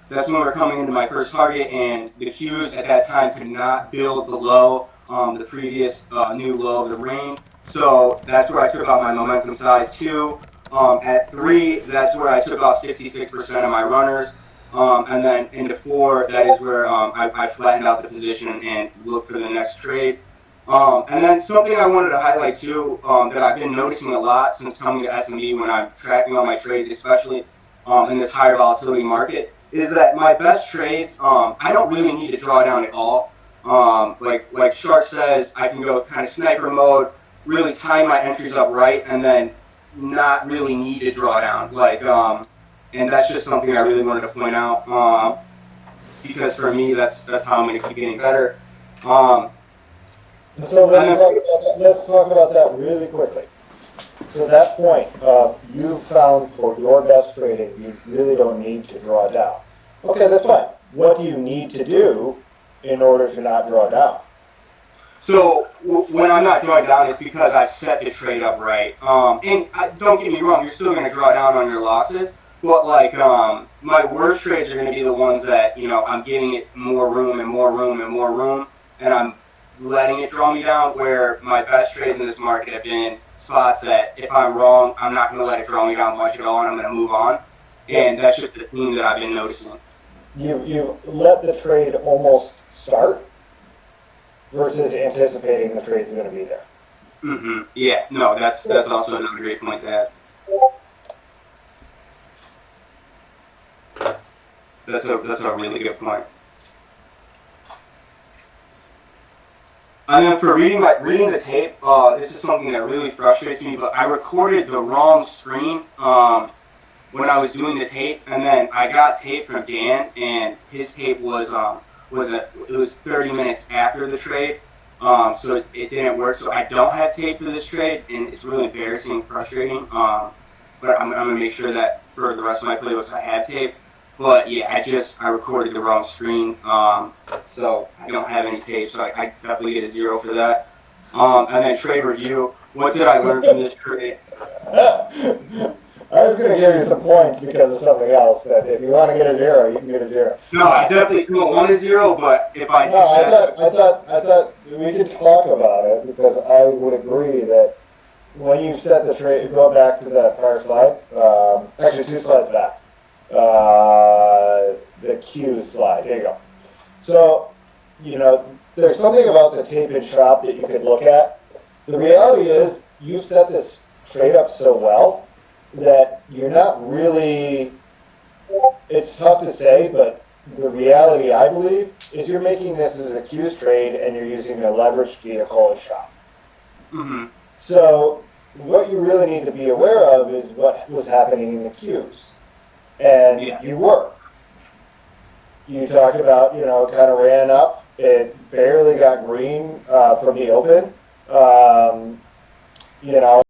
That's when we were coming into my first target, and the Qs at that time could not build below the previous new low of the range. So that's where I took out my momentum size 2. At 3, that's where I took off 66% of my runners. And then into 4, that is where I flattened out the position and looked for the next trade. And then something I wanted to highlight too, that I've been noticing a lot since coming to SME when I'm tracking all my trades, especially in this higher volatility market, is that my best trades, I don't really need to draw down at all. Like Shark says, I can go kind of sniper mode, really time my entries up right, and then not really need to draw down. And that's just something I really wanted to point out, because for me, that's how I'm going to keep getting better. So let's talk about that really quickly. So that point, you found for your best trading, you really don't need to draw down. Okay, that's fine. What do you need to do in order to not draw down? So when I'm not drawing down, it's because I set the trade up right. Don't get me wrong, you're still going to draw down on your losses, but my worst trades are going to be the ones that I'm giving it more room and more room and more room, and I'm letting it draw me down. Where my best trades in this market have been spots that if I'm wrong, I'm not going to let it draw me down much at all, and I'm going to move on. And that's just the theme that I've been noticing. You let the trade almost start versus anticipating the trade's going to be there. Mm-hmm. Yeah. No, that's also another great point to add. That's a really good point. And then for reading the tape, this is something that really frustrates me. But I recorded the wrong screen when I was doing the tape, and then I got tape from Dan, and his tape was 30 minutes after the trade, so it didn't work. So I don't have tape for this trade, and it's really embarrassing and frustrating. But I'm gonna make sure that for the rest of my playlist I have tape. But yeah, I recorded the wrong screen, so I don't have any tape, so I definitely get a 0 for that. And then trade review. What did I learn from this trade? I was going to give you some points because of something else, but if you want to get a 0, you can get a 0. No, I definitely don't want a 0, but if I no, I thought we could talk about it because I would agree that when you set the trade, go back to that prior slide, actually 2 slides back, the Q slide. There you go. So, there's something about the tape and shop that you could look at. The reality is you set this trade up so well that you're not really, it's tough to say, but the reality, I believe, is you're making this as a Q's trade and you're using a leveraged vehicle as shop. Mm-hmm. So what you really need to be aware of is what was happening in the Q's. And you were. You talked about, kind of ran up. It barely got green from the open.